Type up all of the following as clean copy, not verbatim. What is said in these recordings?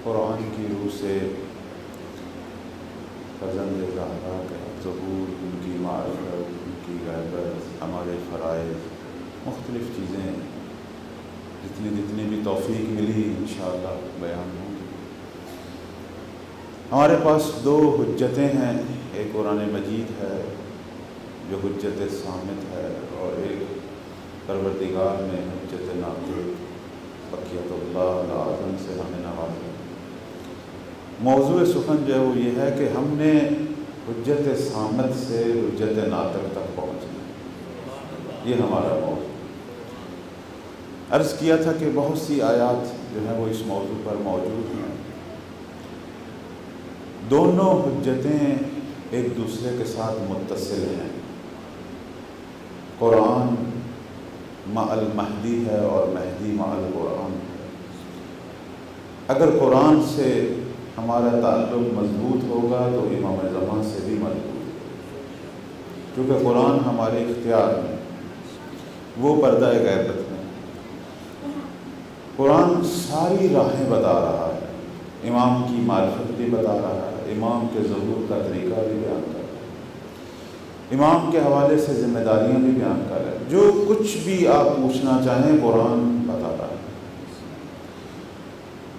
قرآن کی روح سے فرزند زہرا کا ظہور، ان کی معرفت، ان کی غیبت، ہمارے فرائض، مختلف چیزیں جتنی بھی توفیق ملی انشاءاللہ بیان ہوں گی۔ ہمارے پاس دو حجتیں ہیں، ایک قرآن مجید ہے جو حجت صامت ہے، اور ایک پروردگار میں حجت ناطق بقیت اللہ العظم سے ہمیں نوازا۔ موضوع سخن جو ہے وہ یہ ہے کہ ہم نے حجت صامت سے حجت ناطق تک پہنچنا، یہ ہمارا موضوع۔ عرض کیا تھا کہ بہت سی آیات جو ہیں وہ اس موضوع پر موجود ہیں۔ دونوں حجتیں ایک دوسرے کے ساتھ متصل ہیں۔ قرآن مع المہدی ہے اور مہدی مع القرآن ہے۔ اگر قرآن سے ہمارا تعلق مضبوط ہوگا تو امام زمان سے بھی مضبوط ہوگا، کیونکہ قرآن ہمارے اختیار میں، وہ پردہ غیبت میں، قرآن ساری راہیں بتا رہا ہے، امام کی معرفت بھی بتا رہا ہے، امام کے ظہور کا طریقہ بھی بیان کر رہا ہے، امام کے حوالے سے ذمہ داریاں بھی بیان کر رہا ہے۔ جو کچھ بھی آپ پوچھنا چاہیں قرآن بتا رہا ہے۔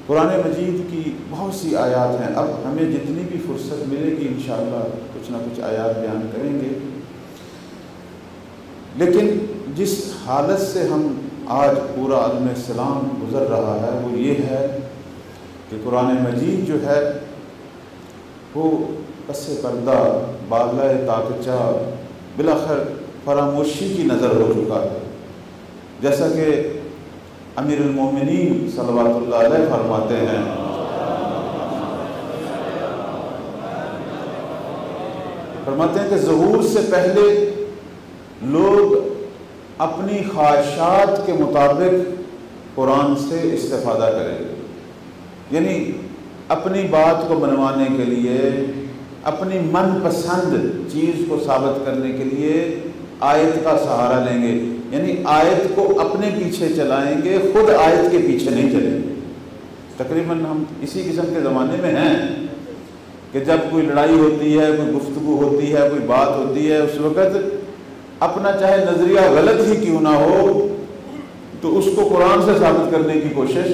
قرآن مجید کی بہت سی آیات ہیں، اب ہمیں جتنی بھی فرصت ملے گی انشاءاللہ کچھ نہ کچھ آیات بیان کریں گے، لیکن جس حالت سے ہم آج پورا عالم اسلام گزر رہا ہے وہ یہ ہے کہ قرآن مجید جو ہے وہ پس پردہ، بالائے طاقچہ، بلاخر فراموشی کی نظر ہو چکا ہے۔ جیسا کہ امیر المومنین صلوات اللہ علیہ فرماتے ہیں، کہ ظہور سے پہلے لوگ اپنی خواہشات کے مطابق قرآن سے استفادہ کریں گے، یعنی اپنی بات کو منوانے کے لیے، اپنی من پسند چیز کو ثابت کرنے کے لیے آیت کا سہارا لیں گے، یعنی آیت کو اپنے پیچھے چلائیں گے، خود آیت کے پیچھے نہیں چلیں گے۔ تقریباً ہم اسی قسم کے زمانے میں ہیں کہ جب کوئی لڑائی ہوتی ہے، کوئی گفتگو ہوتی ہے، کوئی بات ہوتی ہے، اس وقت اپنا چاہے نظریہ غلط ہی کیوں نہ ہو تو اس کو قرآن سے ثابت کرنے کی کوشش،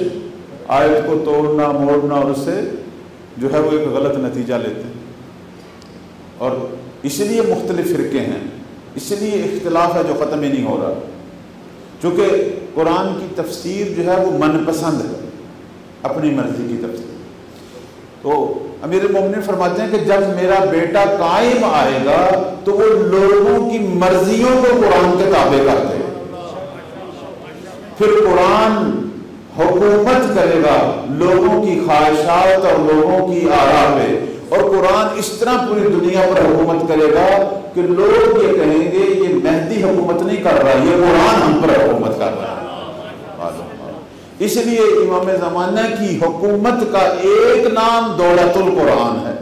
آیت کو توڑنا موڑنا، اور اس سے جو ہے وہ ایک غلط نتیجہ لیتے ہیں۔ اور اس لیے مختلف فرقے ہیں، اس لیے اختلاف ہے جو ختم ہی نہیں ہو رہا، چونکہ قرآن کی تفسیر جو ہے وہ من پسند ہے، اپنی مرضی کی تفسیر۔ تو امیر المومنین فرماتے ہیں کہ جب میرا بیٹا قائم آئے گا تو وہ لوگوں کی مرضیوں کو قرآن کے تابع کر دے گا، پھر قرآن حکومت کرے گا لوگوں کی خواہشات اور لوگوں کی آراء پہ، اور قرآن اس طرح پوری دنیا پر حکومت کرے گا کہ لوگ یہ کہیں گے یہ مہدی حکومت نہیں کر رہا، یہ قرآن ہم پر حکومت کر رہا ہے۔ اس لیے امام زمانہ کی حکومت کا ایک نام دولت القرآن ہے،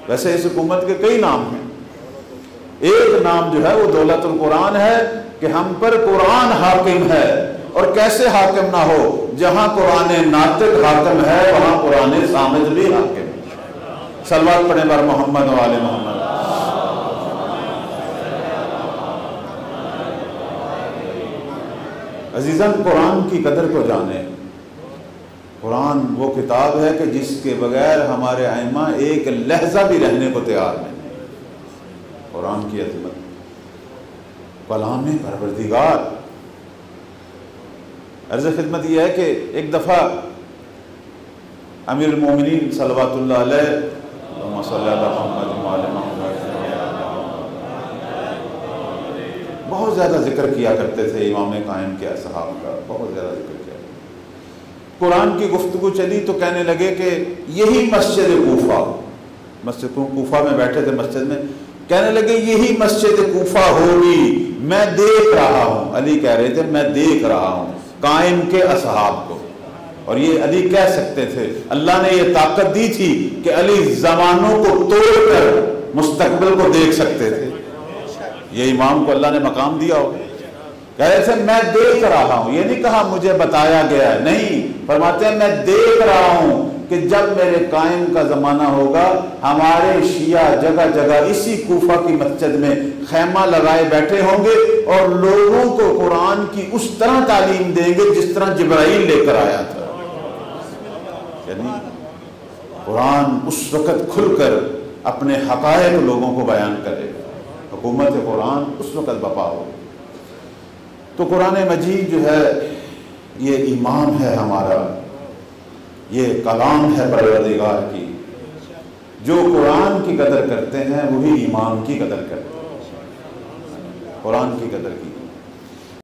ویسے اس حکومت کے کئی نام ہیں، ایک نام جو ہے وہ دولت القرآن ہے کہ ہم پر قرآن حاکم ہے، اور کیسے حاکم نہ ہو، جہاں قرآن ناطق حاکم ہے وہاں قرآن صامت بھی حاکم ہے۔ صلوات پڑھیں بر محمد و آل محمد۔ عزیزاً، قرآن کی قدر کو جانیں۔ قرآن وہ کتاب ہے کہ جس کے بغیر ہمارے ائمہ ایک لحظہ بھی رہنے کو تیار نہیں۔ قرآن کی عظمت، کلام پروردگار۔ عرض خدمت یہ ہے کہ ایک دفعہ امیر المومنین صلوات اللہ علیہ، اللہم صلی علی محمد و آل محمد، بہت زیادہ ذکر کیا کرتے تھے امام قائم کے اصحاب کا، بہت زیادہ ذکر کیا۔ قرآن کی گفتگو چلی تو کہنے لگے کہ یہی مسجد کوفہ، مسجد کوفہ میں بیٹھے تھے مسجد میں، کہنے لگے یہی مسجد کوفہ ہوگی، میں دیکھ رہا ہوں۔ علی کہہ رہے تھے میں دیکھ رہا ہوں قائم کے اصحاب کو، اور یہ علی کہہ سکتے تھے، اللہ نے یہ طاقت دی تھی کہ علی زمانوں کو توڑ کر مستقبل کو دیکھ سکتے تھے، یہ امام کو اللہ نے مقام دیا ہو۔ کہہ رہے تھے میں دیکھ رہا ہوں، یہ نہیں کہا مجھے بتایا گیا ہے، نہیں، فرماتے ہیں میں دیکھ رہا ہوں کہ جب میرے قائم کا زمانہ ہوگا ہمارے شیعہ جگہ جگہ اسی کوفہ کی مسجد میں خیمہ لگائے بیٹھے ہوں گے اور لوگوں کو قرآن کی اس طرح تعلیم دیں گے جس طرح جبرائیل لے کر آیا تھا۔ یعنی قرآن اس وقت کھل کر اپنے حقائق لوگوں کو بیان کرے، حکومت قرآن اس وقت بپا ہو۔ تو قرآن مجید جو ہے یہ ایمان ہے ہمارا، یہ کلام ہے پروردگار کی۔ جو قرآن کی قدر کرتے ہیں وہی ایمان کی قدر کرتے ہیں، قرآن کی قدر کی